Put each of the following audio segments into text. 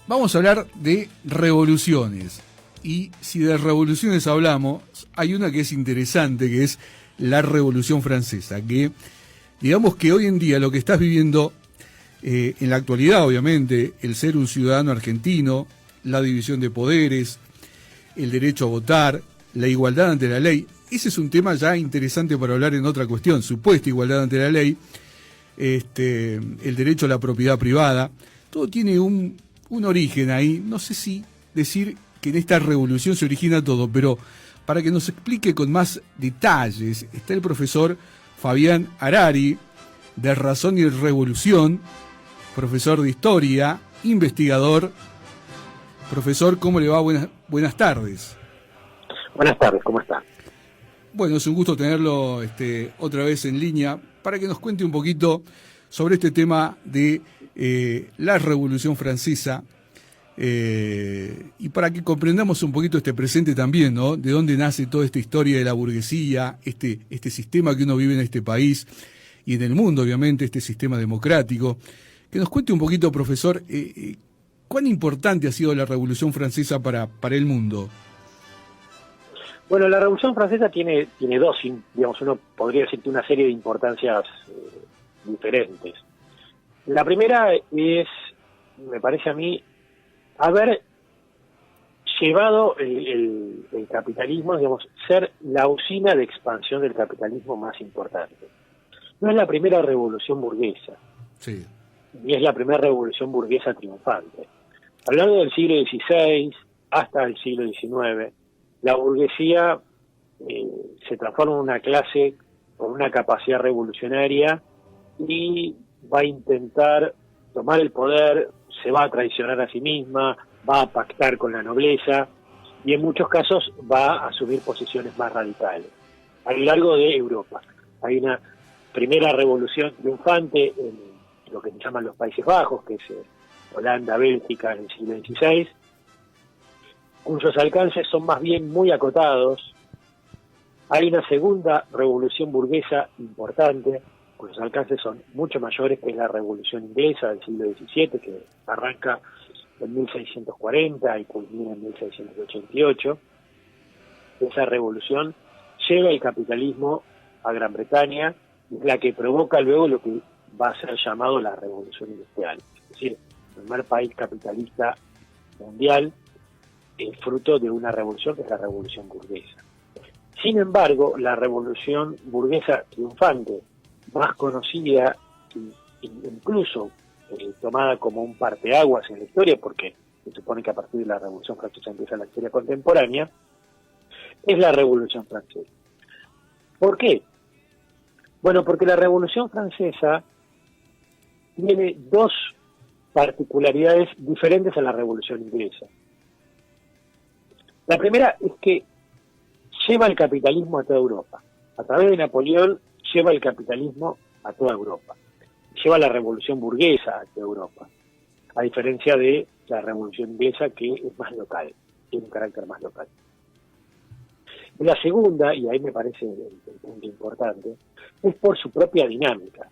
Vamos a hablar de revoluciones. Y si de revoluciones hablamos, hay una que es interesante, que es la Revolución Francesa, que digamos que hoy en día lo que estás viviendo, en la actualidad obviamente, el ser un ciudadano argentino, la división de poderes, el derecho a votar, la igualdad ante la ley, ese es un tema ya interesante para hablar en otra cuestión, supuesta igualdad ante la ley, el derecho a la propiedad privada, todo tiene un origen ahí, no sé si decir que en esta revolución se origina todo, pero para que nos explique con más detalles, está el profesor Fabián Harari, de Razón y Revolución, profesor de Historia, investigador. Profesor, ¿cómo le va? Buenas tardes. Buenas tardes, ¿cómo está? Bueno, es un gusto tenerlo otra vez en línea para que nos cuente un poquito sobre este tema de la Revolución Francesa, y para que comprendamos un poquito este presente también, ¿no? De dónde nace toda esta historia de la burguesía, este sistema que uno vive en este país y en el mundo, obviamente, este sistema democrático. Que nos cuente un poquito, profesor, cuán importante ha sido la Revolución Francesa para el mundo. Bueno, la Revolución Francesa tiene dos, digamos, uno podría decir que una serie de importancias diferentes. La primera es, me parece a mí, haber llevado el capitalismo, digamos, ser la usina de expansión del capitalismo más importante. No es la primera revolución burguesa, sí, ni es la primera revolución burguesa triunfante. A lo largo del siglo XVI hasta el siglo XIX, la burguesía se transforma en una clase con una capacidad revolucionaria y va a intentar tomar el poder, se va a traicionar a sí misma, va a pactar con la nobleza y en muchos casos va a asumir posiciones más radicales. A lo largo de Europa hay una primera revolución triunfante en lo que se llaman los Países Bajos, que es Holanda, Bélgica en el siglo XVI, cuyos alcances son más bien muy acotados. Hay una segunda revolución burguesa importante, cuyos alcances son mucho mayores, que es la Revolución Inglesa del siglo XVII, que arranca en 1640 y culmina en 1688. Esa revolución lleva el capitalismo a Gran Bretaña y es la que provoca luego lo que va a ser llamado la Revolución Industrial, es decir, el primer país capitalista mundial, fruto de una revolución que es la Revolución Burguesa. Sin embargo, la Revolución Burguesa triunfante, más conocida e incluso tomada como un parteaguas en la historia, porque se supone que a partir de la Revolución Francesa empieza la historia contemporánea, es la Revolución Francesa. ¿Por qué? Bueno, porque la Revolución Francesa tiene dos particularidades diferentes a la Revolución Inglesa. La primera es que lleva el capitalismo a toda Europa. A través de Napoleón lleva el capitalismo a toda Europa. Lleva la revolución burguesa a toda Europa. A diferencia de la revolución inglesa, que es más local, tiene un carácter más local. Y la segunda, y ahí me parece el punto importante, es por su propia dinámica.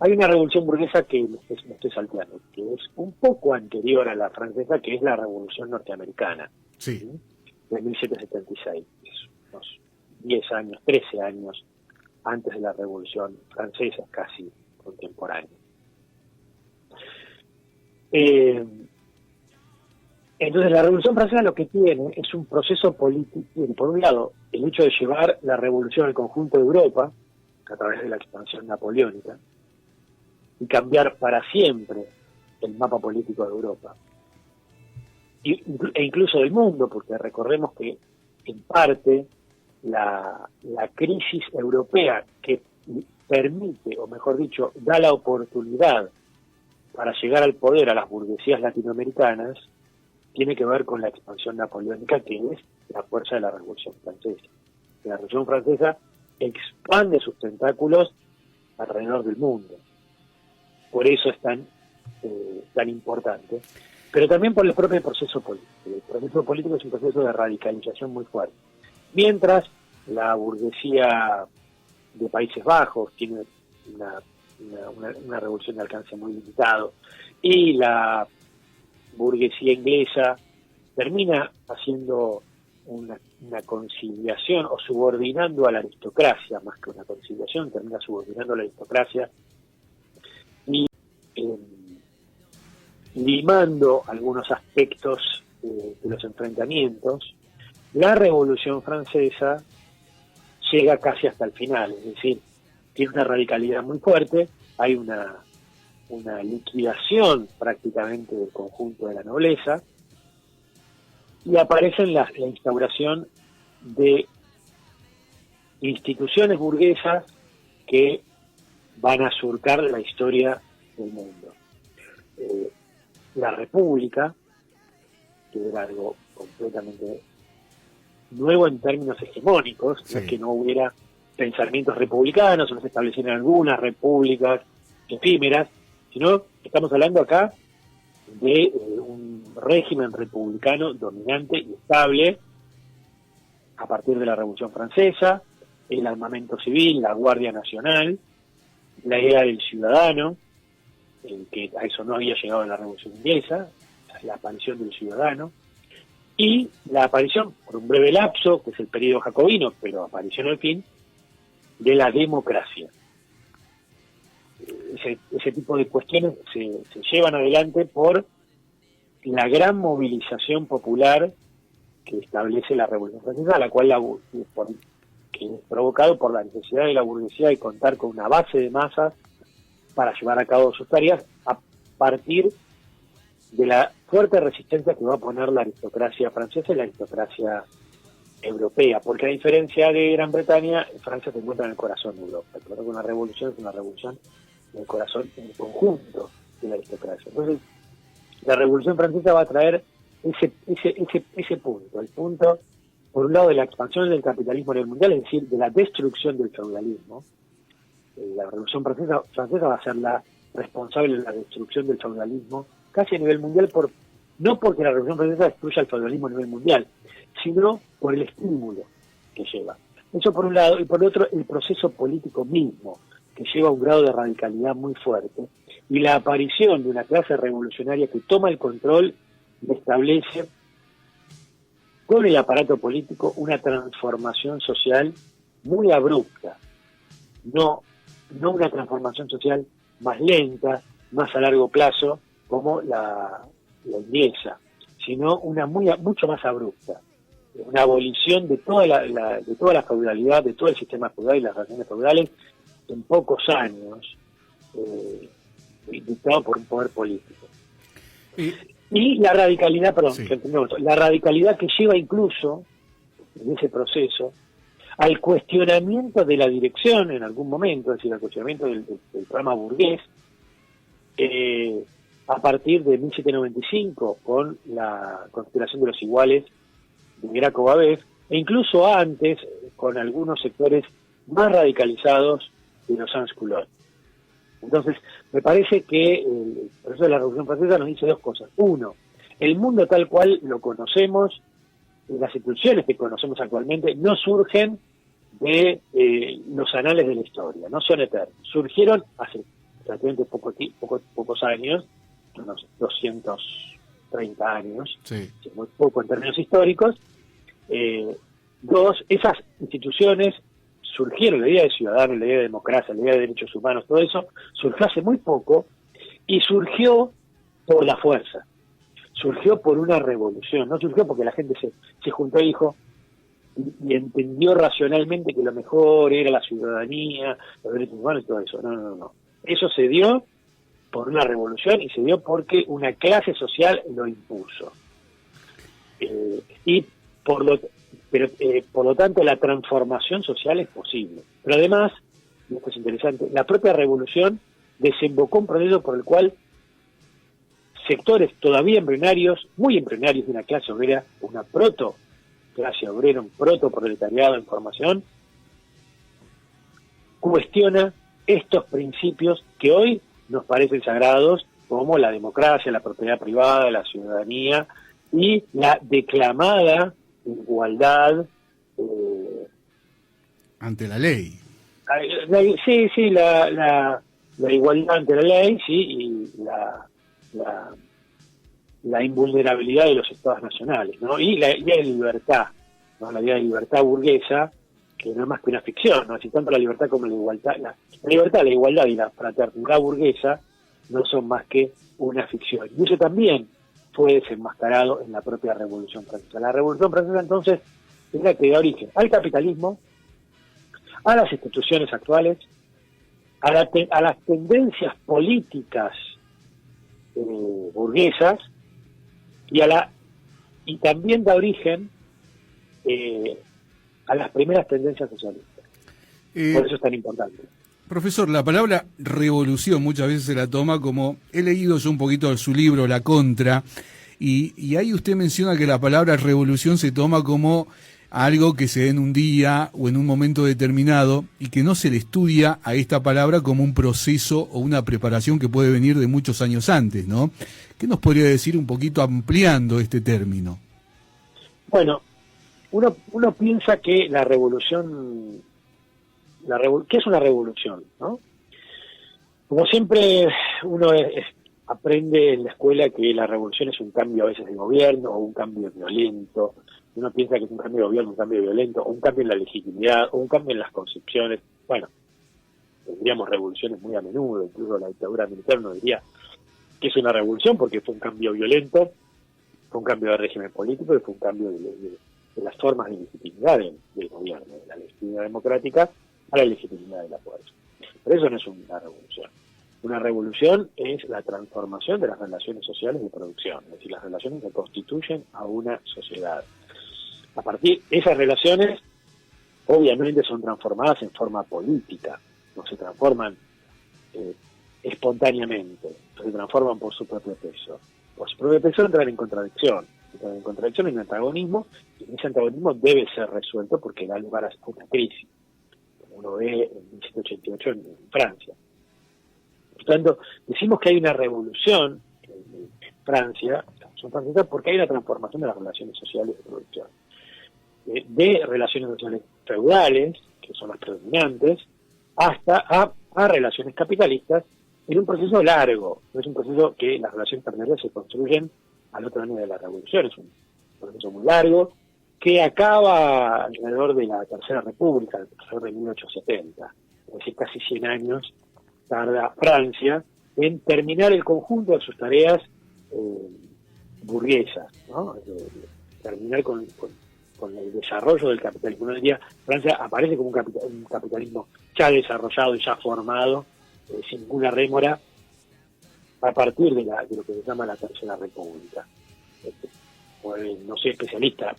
Hay una revolución burguesa que me estoy salteando, que es un poco anterior a la francesa, que es la revolución norteamericana. Sí. De 1776, unos 10 años, 13 años antes de la Revolución Francesa, casi contemporánea. Entonces la Revolución Francesa lo que tiene es un proceso político, por un lado, el hecho de llevar la revolución al conjunto de Europa, a través de la expansión napoleónica, y cambiar para siempre el mapa político de Europa. E incluso del mundo, porque recordemos que en parte la crisis europea que permite, o mejor dicho, da la oportunidad para llegar al poder a las burguesías latinoamericanas, tiene que ver con la expansión napoleónica, que es la fuerza de la Revolución Francesa. La Revolución Francesa expande sus tentáculos alrededor del mundo. Por eso es tan importante. Pero también por el propio proceso político. El proceso político es un proceso de radicalización muy fuerte. Mientras la burguesía de Países Bajos tiene una revolución de alcance muy limitado. Y la burguesía inglesa termina haciendo una conciliación o subordinando a la aristocracia, más que una conciliación, termina subordinando a la aristocracia y limando algunos aspectos de los enfrentamientos. La Revolución Francesa llega casi hasta el final, es decir, tiene una radicalidad muy fuerte, hay una liquidación prácticamente del conjunto de la nobleza, y aparece la instauración de instituciones burguesas que van a surcar la historia del mundo. La República, que era algo completamente nuevo en términos hegemónicos, Sí. No es que no hubiera pensamientos republicanos, o no se establecieran algunas repúblicas efímeras, sino que estamos hablando acá de un régimen republicano dominante y estable a partir de la Revolución Francesa, el armamento civil, la Guardia Nacional, la idea del ciudadano, que a eso no había llegado en la Revolución Inglesa, la aparición del ciudadano, y la aparición, por un breve lapso, que es el periodo jacobino, pero aparición al fin, de la democracia. Ese tipo de cuestiones se llevan adelante por la gran movilización popular que establece la Revolución Francesa, la cual que es provocado por la necesidad de la burguesía de contar con una base de masas para llevar a cabo sus tareas a partir de la fuerte resistencia que va a poner la aristocracia francesa y la aristocracia europea, porque a diferencia de Gran Bretaña, Francia se encuentra en el corazón de Europa. Por lo que una revolución es una revolución en el corazón, en el conjunto de la aristocracia. Entonces, la Revolución Francesa va a traer ese punto, el punto, por un lado, de la expansión del capitalismo a nivel mundial, es decir, de la destrucción del feudalismo. La Revolución Francesa va a ser la responsable de la destrucción del feudalismo casi a nivel mundial, no porque la Revolución Francesa destruya el feudalismo a nivel mundial, sino por el estímulo que lleva. Eso por un lado, y por otro, el proceso político mismo, que lleva a un grado de radicalidad muy fuerte, y la aparición de una clase revolucionaria que toma el control y establece con el aparato político una transformación social muy abrupta, no una transformación social más lenta, más a largo plazo, como la inglesa, sino una mucho más abrupta, una abolición de toda la feudalidad, de todo el sistema feudal y las relaciones feudales en pocos años, dictado por un poder político. Y la radicalidad, Sí. la radicalidad que lleva incluso en ese proceso al cuestionamiento de la dirección en algún momento, es decir, al cuestionamiento del programa burgués, a partir de 1795 con la Conspiración de los Iguales de Graco Babeuf, e incluso antes con algunos sectores más radicalizados de los Sans-Culottes. Entonces, me parece que el proceso de la Revolución Francesa nos dice dos cosas. Uno, el mundo tal cual lo conocemos, las instituciones que conocemos actualmente, no surgen de los anales de la historia, no son eternos. Surgieron hace relativamente pocos años, unos 230 años, Sí. muy poco en términos históricos. Dos, esas instituciones surgieron, la idea de ciudadano, la idea de democracia, la idea de derechos humanos, todo eso surgió hace muy poco y surgió por la fuerza, surgió por una revolución, no surgió porque la gente se juntó y dijo y entendió racionalmente que lo mejor era la ciudadanía, los derechos humanos y todo eso. No. Eso se dio por una revolución y se dio porque una clase social lo impuso. Y por lo tanto la transformación social es posible. Pero además, y esto es interesante, la propia revolución desembocó un proceso por el cual sectores todavía embrionarios, muy embrionarios de una clase obrera, una clase obrera, un protoproletariado en formación, cuestiona estos principios que hoy nos parecen sagrados, como la democracia, la propiedad privada, la ciudadanía y la declamada igualdad ante la ley. Sí, la igualdad ante la ley, sí, y la invulnerabilidad de los estados nacionales, ¿no? Y la idea de libertad, ¿no? La idea de libertad burguesa, que no es más que una ficción, ¿no? Si tanto la libertad como la igualdad, la libertad, la igualdad y la fraternidad burguesa no son más que una ficción. Y eso también fue desenmascarado en la propia Revolución Francesa. La Revolución Francesa entonces es la que da origen al capitalismo, a las instituciones actuales, a las tendencias políticas burguesas y también da origen a las primeras tendencias socialistas. Por eso es tan importante. Profesor, la palabra revolución muchas veces se la toma como, he leído yo un poquito de su libro, La Contra, y ahí usted menciona que la palabra revolución se toma como algo que se dé en un día o en un momento determinado y que no se le estudia a esta palabra como un proceso o una preparación que puede venir de muchos años antes, ¿no? ¿Qué nos podría decir un poquito ampliando este término? Bueno, uno piensa que la revolución, ¿qué es una revolución, no? Como siempre uno aprende en la escuela que la revolución es un cambio a veces de gobierno o un cambio violento. Uno piensa que es un cambio de gobierno, un cambio violento, o un cambio en la legitimidad, o un cambio en las concepciones. Bueno, tendríamos revoluciones muy a menudo, incluso la dictadura militar nos diría que es una revolución porque fue un cambio violento, fue un cambio de régimen político y fue un cambio de las formas de legitimidad del gobierno, de la legitimidad democrática a la legitimidad de la fuerza. Pero eso no es una revolución. Una revolución es la transformación de las relaciones sociales de producción, es decir, las relaciones que constituyen a una sociedad. A partir de esas relaciones, obviamente son transformadas en forma política, no se transforman espontáneamente, se transforman por su propio peso. Por su propio peso entran en contradicción en antagonismo, y ese antagonismo debe ser resuelto porque da lugar a una crisis, como uno ve en 1788 en Francia. Por tanto, decimos que hay una revolución en Francia, porque hay una transformación de las relaciones sociales de producción. De relaciones sociales feudales, que son las predominantes, hasta a relaciones capitalistas, en un proceso largo. No es un proceso que las relaciones capitalistas se construyen al otro año de la revolución, es un proceso muy largo, que acaba alrededor de la Tercera República, alrededor de 1870. Es decir, casi 100 años tarda Francia en terminar el conjunto de sus tareas burguesas, ¿no? Terminar con el desarrollo del capitalismo. Uno diría, Francia aparece como un capitalismo ya desarrollado y ya formado, sin ninguna rémora, a partir de lo que se llama la Tercera República. No soy especialista,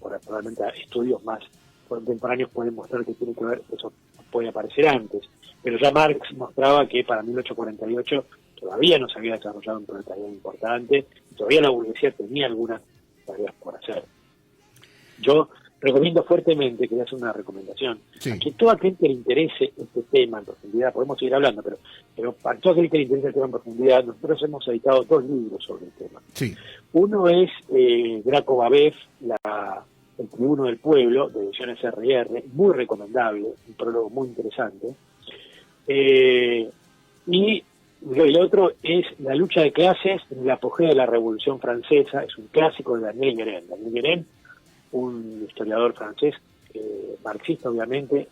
probablemente estudios más contemporáneos pueden mostrar que tiene que ver, eso puede aparecer antes, pero ya Marx mostraba que para 1848 todavía no se había desarrollado un proletariado importante, y todavía la burguesía tenía algunas tareas por hacer. Yo recomiendo fuertemente, quería hacer una recomendación, a que todo aquel que le interese este tema en profundidad, podemos seguir hablando, pero para todo aquel que le interese el tema en profundidad, nosotros hemos editado 2 libros sobre el tema. Sí. Uno es Graco Babeuf, El Tribuno del Pueblo, de ediciones R&R, muy recomendable, un prólogo muy interesante. Y el otro es La lucha de clases en el apogeo de la Revolución Francesa, es un clásico de Daniel Guérin. Daniel Guérin, un historiador francés, marxista obviamente,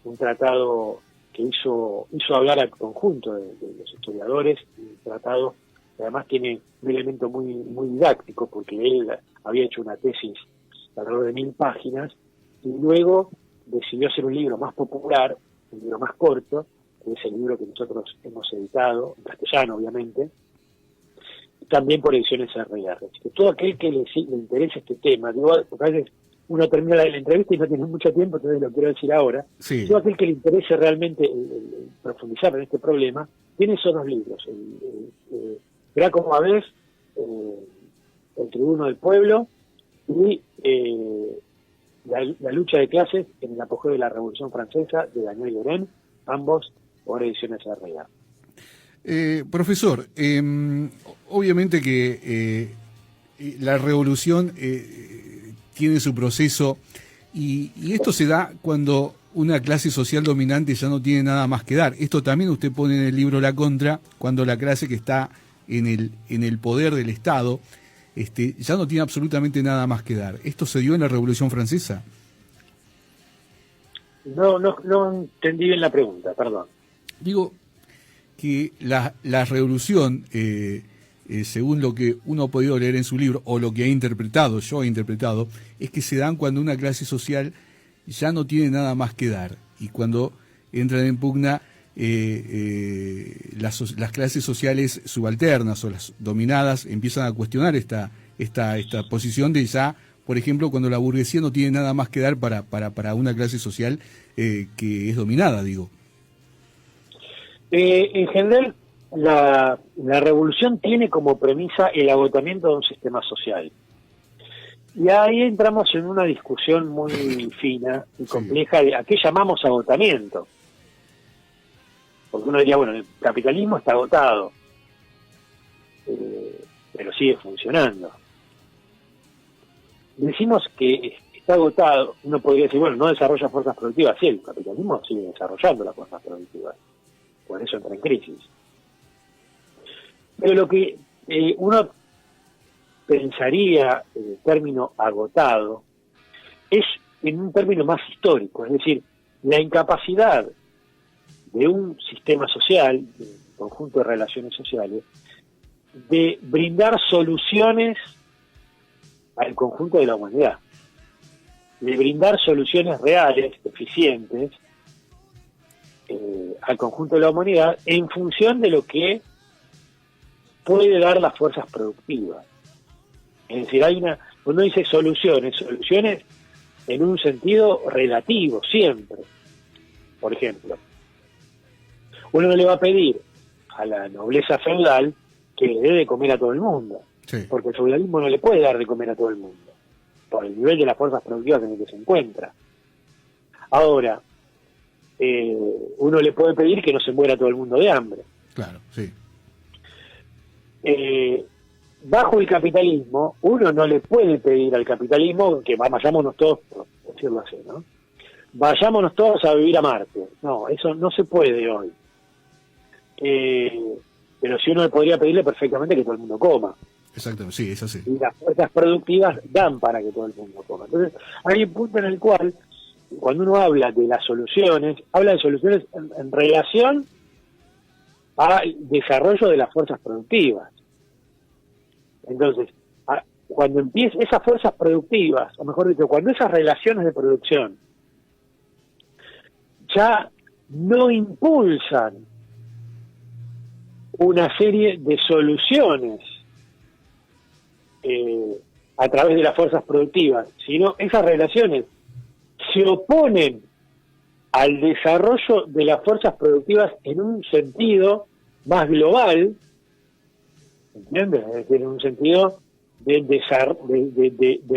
un tratado que hizo hablar al conjunto de los historiadores, un tratado que además tiene un elemento muy, muy didáctico, porque él había hecho una tesis alrededor de 1000 páginas, y luego decidió hacer un libro más popular, un libro más corto, que es el libro que nosotros hemos editado, en castellano obviamente, también por ediciones R&R. Así que todo aquel que le interese este tema, digo, porque a veces uno termina la entrevista y no tiene mucho tiempo, entonces lo quiero decir ahora, todo aquel que le interese realmente el profundizar en este problema, tiene esos 2 libros, Graco Babeuf, El Tribuno del Pueblo, y la lucha de clases en el apogeo de la Revolución Francesa, de Daniel Guérin, ambos por ediciones R&R. Profesor, obviamente que la revolución tiene su proceso y esto se da cuando una clase social dominante ya no tiene nada más que dar. Esto también usted pone en el libro La Contra, cuando la clase que está en el poder del Estado ya no tiene absolutamente nada más que dar. ¿Esto se dio en la Revolución Francesa? No entendí bien la pregunta, perdón. Digo que la revolución, según lo que uno ha podido leer en su libro, o lo que he interpretado, es que se dan cuando una clase social ya no tiene nada más que dar, y cuando entran en pugna las clases sociales subalternas o las dominadas empiezan a cuestionar esta posición de ya, por ejemplo, cuando la burguesía no tiene nada más que dar para una clase social que es dominada, digo. En general, la revolución tiene como premisa el agotamiento de un sistema social. Y ahí entramos en una discusión muy fina y compleja de a qué llamamos agotamiento. Porque uno diría, bueno, el capitalismo está agotado, pero sigue funcionando. Decimos que está agotado, uno podría decir, bueno, no desarrolla fuerzas productivas. Sí, el capitalismo sigue desarrollando las fuerzas productivas, por eso entra en crisis. Pero lo que uno pensaría en el término agotado es en un término más histórico, es decir, la incapacidad de un sistema social, de un conjunto de relaciones sociales, de brindar soluciones al conjunto de la humanidad, de brindar soluciones reales, eficientes, al conjunto de la humanidad en función de lo que puede dar las fuerzas productivas. Es decir, uno dice soluciones en un sentido relativo, siempre. Por ejemplo, uno no le va a pedir a la nobleza feudal que le dé de comer a todo el mundo, sí, porque el feudalismo no le puede dar de comer a todo el mundo, por el nivel de las fuerzas productivas en el que se encuentra. Ahora, uno le puede pedir que no se muera todo el mundo de hambre. Claro, sí. Bajo el capitalismo, uno no le puede pedir al capitalismo que vayámonos todos, por decirlo así, ¿no? Vayámonos todos a vivir a Marte. No, eso no se puede hoy. Pero si uno podría pedirle perfectamente que todo el mundo coma. Exactamente, sí, es así. Y las fuerzas productivas dan para que todo el mundo coma. Entonces, hay un punto en el cual, cuando uno habla de las soluciones, habla de soluciones en relación al desarrollo de las fuerzas productivas. Entonces, cuando empiezan esas fuerzas productivas, o mejor dicho, cuando esas relaciones de producción ya no impulsan una serie de soluciones a través de las fuerzas productivas, sino esas relaciones se oponen al desarrollo de las fuerzas productivas en un sentido más global, ¿entiendes? Es decir, en un sentido de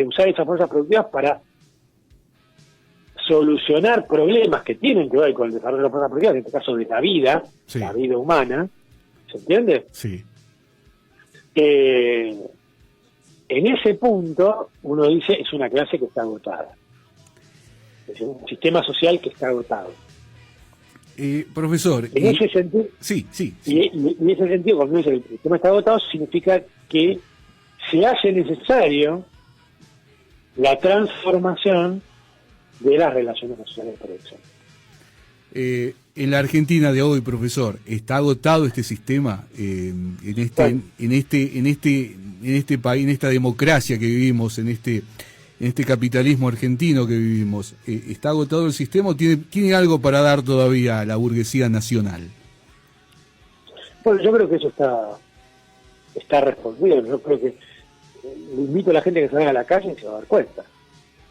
usar esas fuerzas productivas para solucionar problemas que tienen que ver con el desarrollo de las fuerzas productivas, en este caso de la vida, sí, la vida humana, ¿se entiende? Sí. En ese punto, uno dice, es una clase que está agotada. Es un sistema social que está agotado. Profesor... En ese sentido... Sí. Y en ese sentido, cuando uno dice que el sistema está agotado, significa que se hace necesario la transformación de las relaciones sociales de producción. En la Argentina de hoy, profesor, ¿está agotado este sistema en este país, en esta democracia que vivimos, en este capitalismo argentino que vivimos? ¿Está agotado el sistema o tiene algo para dar todavía a la burguesía nacional? Bueno, yo creo que eso está respondido. Yo creo que invito a la gente que salga a la calle y se va a dar cuenta.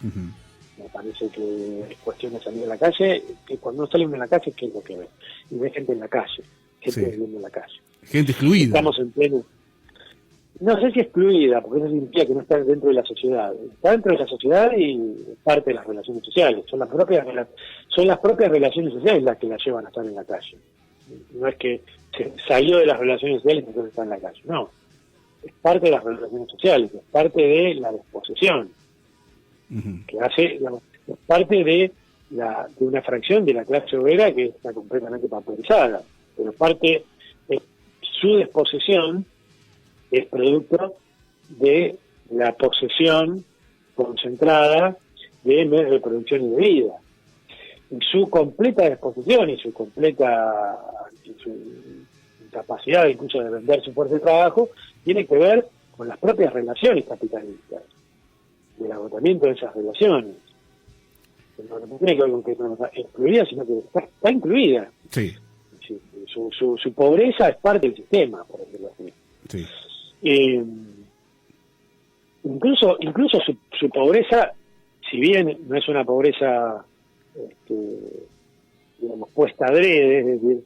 Uh-huh. Me parece que es cuestión de salir a la calle, que cuando uno sale a la calle, ¿qué es lo que ve? Y ve gente en la calle, gente viviendo en la calle. Gente excluida. Estamos en pleno... No sé si excluida, porque eso significa que no está dentro de la sociedad. Está dentro de la sociedad y parte de las relaciones sociales. Son las propias relaciones sociales las que la llevan a estar en la calle. No es que se salió de las relaciones sociales y entonces está en la calle. No. Es parte de las relaciones sociales, es parte de la disposición. Uh-huh. Que hace, digamos, es parte de de una fracción de la clase obrera que está completamente pauperizada, pero parte de su desposesión es producto de la posesión concentrada de medios de producción y de vida. Y su completa desposesión y su incapacidad incluso de vender su fuerza de trabajo tiene que ver con las propias relaciones capitalistas, del agotamiento de esas relaciones. No tiene que ver con que no está excluida, sino que está incluida. Sí. Su pobreza es parte del sistema, por decirlo así. Sí. Incluso su pobreza, si bien no es una pobreza digamos puesta adrede, es decir,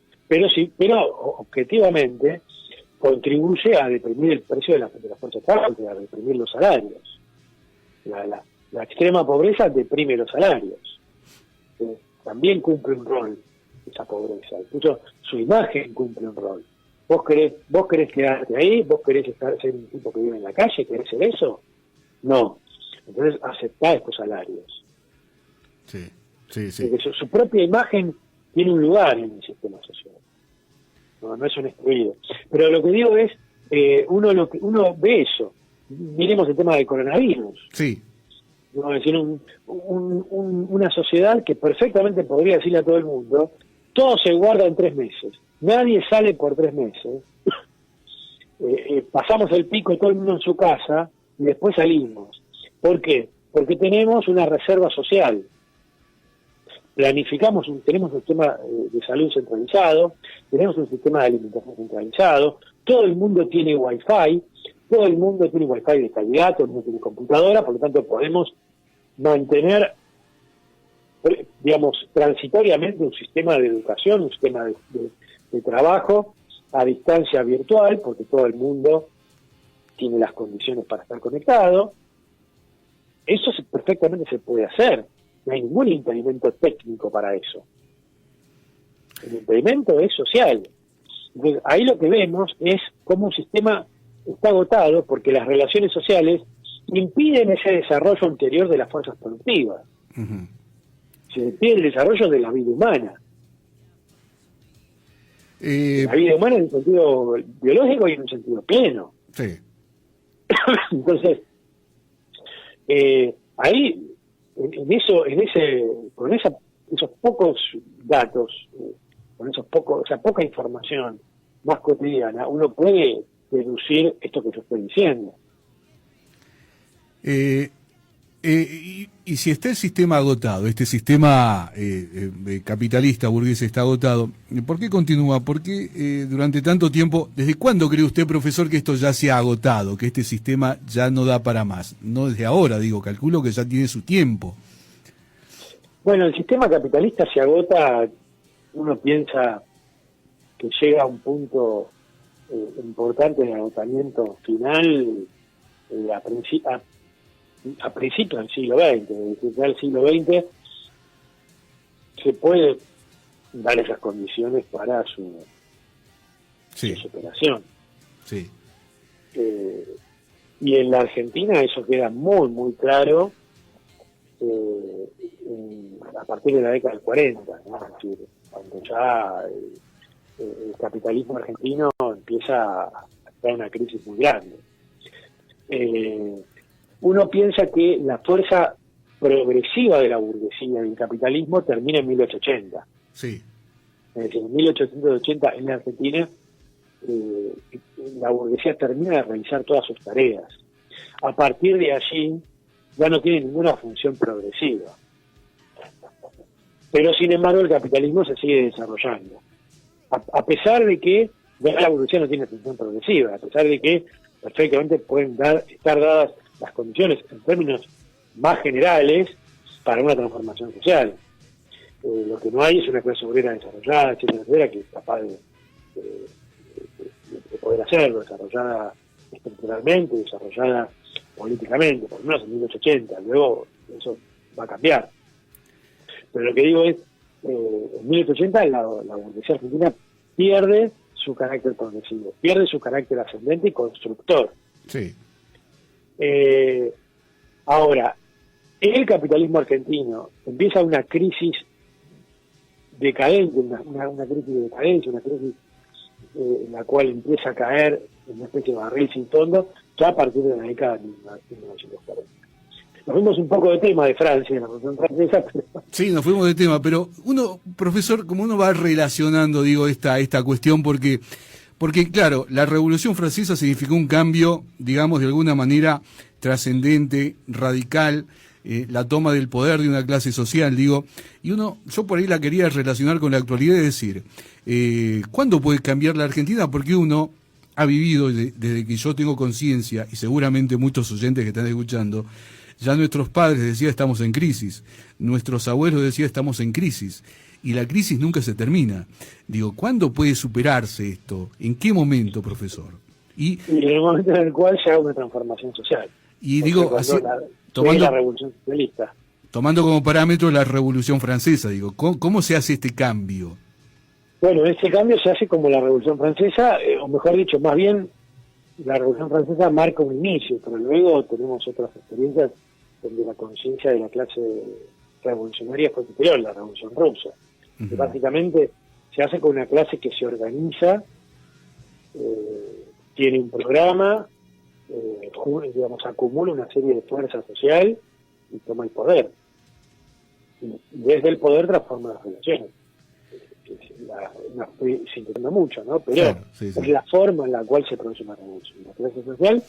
pero objetivamente contribuye a deprimir el precio de la fuerza de trabajo, a deprimir los salarios. La extrema pobreza deprime los salarios. También cumple un rol esa pobreza, incluso su imagen cumple un rol. ¿Vos querés quedarte ahí? ¿Vos querés ser un tipo que vive en la calle? ¿Querés ser eso? No. Entonces aceptá estos salarios. Sí. Porque su propia imagen tiene un lugar en el sistema social. No es un excluido. Pero lo que digo es, uno ve eso. Miremos el tema del coronavirus. Sí. ¿No? Es decir, una sociedad que perfectamente podría decirle a todo el mundo, todo se guarda en 3 meses. Nadie sale por 3 meses. Pasamos el pico todo el mundo en su casa y después salimos. ¿Por qué? Porque tenemos una reserva social. Tenemos un sistema de salud centralizado, tenemos un sistema de alimentación centralizado, todo el mundo tiene wifi, de calidad, todo el mundo tiene computadora, por lo tanto podemos mantener, digamos, transitoriamente un sistema de educación, un sistema de trabajo a distancia virtual, porque todo el mundo tiene las condiciones para estar conectado. Eso perfectamente se puede hacer. No hay ningún impedimento técnico para eso. El impedimento es social. Entonces, ahí lo que vemos es cómo un sistema está agotado porque las relaciones sociales impiden ese desarrollo anterior de las fuerzas productivas. Uh-huh. Se impide el desarrollo de la vida humana. La vida humana en un sentido biológico y en un sentido pleno. Sí. Entonces, ahí con esos pocos datos, con esa poca información más cotidiana, uno puede deducir esto que yo estoy diciendo. Y si está el sistema agotado, este sistema capitalista burgués está agotado, ¿por qué continúa? ¿Por qué durante tanto tiempo, desde cuándo cree usted, profesor, que esto ya se ha agotado, que este sistema ya no da para más? No desde ahora, calculo que ya tiene su tiempo. Bueno, el sistema capitalista se agota, uno piensa que llega a un punto importante de agotamiento final a principios del siglo XX, desde ya el siglo XX se puede dar esas condiciones para su superación. Sí. Y en la Argentina eso queda muy, muy claro a partir de la década del 40, ¿no? Es decir, cuando ya el capitalismo argentino empieza a estar una crisis muy grande. Uno piensa que la fuerza progresiva de la burguesía y del capitalismo termina en 1880. Sí. Es decir, en 1880 en la Argentina la burguesía termina de realizar todas sus tareas. A partir de allí ya no tiene ninguna función progresiva. Pero sin embargo el capitalismo se sigue desarrollando. A pesar de que ya la burguesía no tiene función progresiva, a pesar de que perfectamente pueden estar dadas las condiciones en términos más generales para una transformación social. Lo que no hay es una clase obrera desarrollada, etcétera, que es capaz de poder hacerlo, desarrollada estructuralmente, desarrollada políticamente, por lo menos en 1880. Luego eso va a cambiar. Pero lo que digo es, en 1880 la burguesía argentina pierde su carácter progresivo, pierde su carácter ascendente y constructor. Sí. Ahora, el capitalismo argentino empieza una crisis decadente, una crisis de decadencia, una crisis en la cual empieza a caer en una especie de barril sin fondo, ya a partir de la década de 1940. Nos fuimos un poco de tema de Francia, de la Revolución Francesa. Pero... Sí, nos fuimos de tema, pero uno, profesor, como uno va relacionando, digo, esta cuestión, porque claro, la Revolución Francesa significó un cambio, digamos, de alguna manera trascendente, radical, la toma del poder de una clase social, digo, y yo por ahí la quería relacionar con la actualidad, es decir, ¿cuándo puede cambiar la Argentina? Porque uno ha vivido desde que yo tengo conciencia, y seguramente muchos oyentes que están escuchando, ya nuestros padres decían estamos en crisis, nuestros abuelos decían estamos en crisis, y la crisis nunca se termina. Digo, ¿cuándo puede superarse esto? ¿En qué momento, profesor? Y en el momento en el cual se haga una transformación social. Y digo, así, la Revolución Socialista. Tomando como parámetro la Revolución Francesa, digo, ¿cómo se hace este cambio? Bueno, ese cambio se hace como la Revolución Francesa, o mejor dicho, más bien, la Revolución Francesa marca un inicio, pero luego tenemos otras experiencias donde la conciencia de la clase revolucionaria fue superior, la Revolución Rusa. Que básicamente se hace con una clase que se organiza, tiene un programa, digamos, acumula una serie de fuerza social y toma el poder. Y desde el poder transforma las relaciones. Estoy sintiendo mucho, ¿no? Pero claro, sí. Es la forma en la cual se produce una revolución. La clase social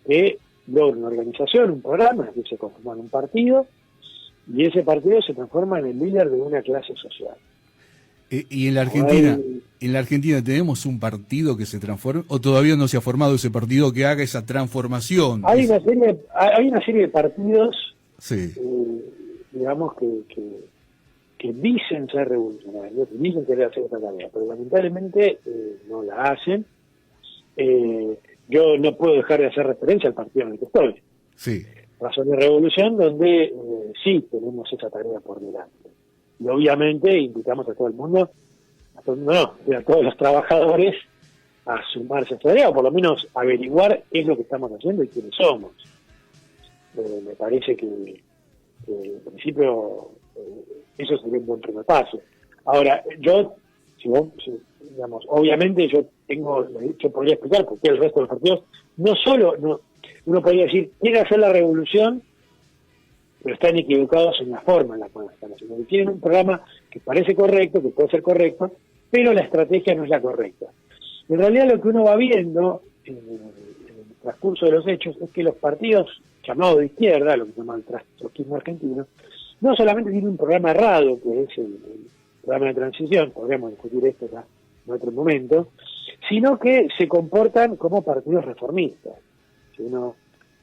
que logra una organización, un programa, que se conforma en un partido, y ese partido se transforma en el líder de una clase social. ¿Y en la Argentina tenemos un partido que se transforme o todavía no se ha formado ese partido que haga esa transformación? Hay una serie de partidos, sí. Digamos que dicen ser revolucionarios, que dicen querer hacer esta tarea, pero lamentablemente no la hacen. Yo no puedo dejar de hacer referencia al partido en el que estoy. Sí. Razón de Revolución, donde sí tenemos esa tarea por delante. Y obviamente invitamos a todo el mundo, a todos los trabajadores a sumarse a esta tarea, o por lo menos averiguar qué es lo que estamos haciendo y quiénes somos. Me parece que en principio eso sería un buen primer paso. Ahora, digamos, obviamente yo podría explicar por qué el resto de los partidos, uno podría decir, quieren hacer la revolución, pero están equivocados en la forma en la cual están haciendo. Que tienen un programa que parece correcto, que puede ser correcto, pero la estrategia no es la correcta. En realidad lo que uno va viendo en el transcurso de los hechos es que los partidos llamados de izquierda, lo que se llama el trotskismo argentino, no solamente tienen un programa errado, que es el programa de transición, podríamos discutir esto ya en otro momento, sino que se comportan como partidos reformistas. Si uno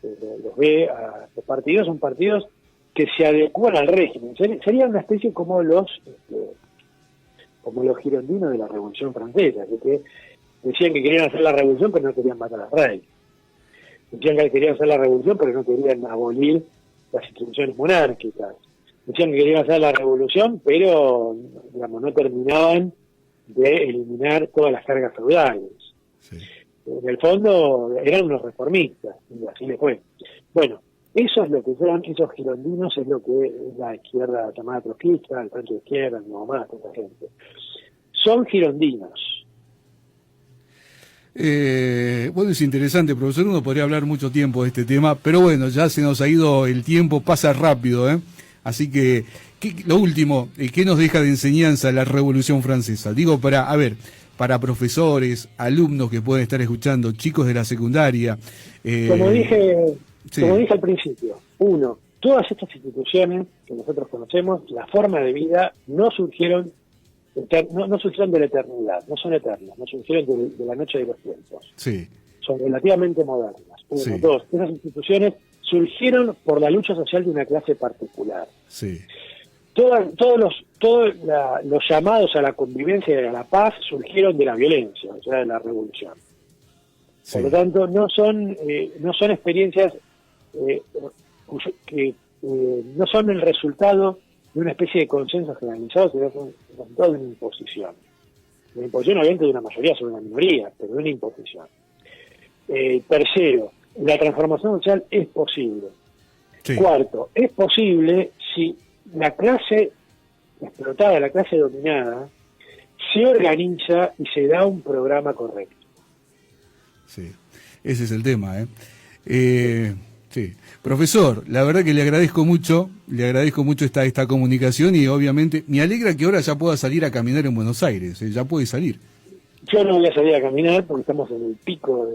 los ve, los partidos son partidos que se adecuan al régimen. Sería una especie como los girondinos de la Revolución Francesa, que decían que querían hacer la revolución pero no querían matar al rey. Decían que querían hacer la revolución pero no querían abolir las instituciones monárquicas. Decían que querían hacer la revolución pero, digamos, no terminaban de eliminar todas las cargas feudales. Sí. En el fondo eran unos reformistas, y así les fue. Bueno, eso es lo que son esos girondinos, es lo que es la izquierda llamada trotskista, el frente de izquierda, el Nuevo Más, toda esa gente. Son girondinos. Bueno, es interesante, profesor, uno podría hablar mucho tiempo de este tema, pero bueno, ya se nos ha ido el tiempo, pasa rápido, Así que, lo último, ¿qué nos deja de enseñanza la Revolución Francesa? Digo, para profesores, alumnos que pueden estar escuchando, chicos de la secundaria. Como dije al principio, todas estas instituciones que nosotros conocemos, la forma de vida, no surgieron de la eternidad, no son eternas, no surgieron de la noche de los tiempos. Sí. Son relativamente modernas. Sí. Dos, esas instituciones surgieron por la lucha social de una clase particular. Sí. Todos los llamados a la convivencia y a la paz surgieron de la violencia, o sea, de la revolución. Sí. Por lo tanto, no son experiencias que no son el resultado de una especie de consenso generalizado, sino son el resultado de una imposición. Una imposición, obviamente, de una mayoría sobre una minoría, pero de una imposición. Tercero, la transformación social es posible. Sí. Cuarto, es posible si la clase explotada, la clase dominada, se organiza y se da un programa correcto. Sí, ese es el tema, sí. Profesor, la verdad que le agradezco mucho esta comunicación y obviamente me alegra que ahora ya pueda salir a caminar en Buenos Aires, ya puede salir. Yo no voy a salir a caminar porque estamos en el pico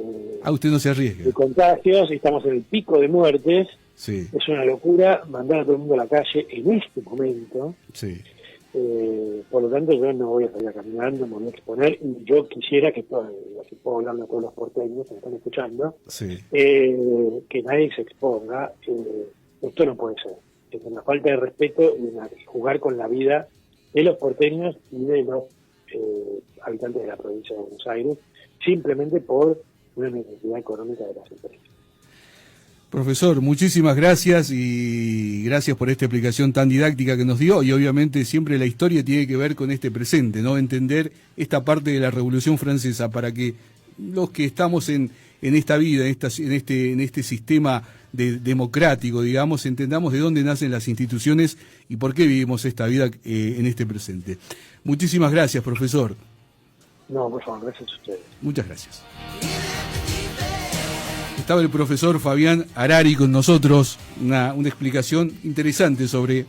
Usted no se arriesga. de contagios y estamos en el pico de muertes. Sí, Es una locura mandar a todo el mundo a la calle en este momento. sí. Por lo tanto, yo no voy a salir a caminar, no me voy a exponer, y yo quisiera que si puedo hablarle a todos los porteños que me están escuchando, Sí. Que nadie se exponga. Esto no puede ser. Es una falta de respeto y jugar con la vida de los porteños y de los habitantes de la provincia de Buenos Aires, simplemente por una necesidad económica de las empresas. Profesor, muchísimas gracias y gracias por esta explicación tan didáctica que nos dio y obviamente siempre la historia tiene que ver con este presente, ¿no? Entender esta parte de la Revolución Francesa para que los que estamos en esta vida, en este sistema democrático, digamos, entendamos de dónde nacen las instituciones y por qué vivimos esta vida en este presente. Muchísimas gracias, profesor. No, por favor, gracias a ustedes. Muchas gracias. Estaba el profesor Fabián Harari con nosotros, una explicación interesante sobre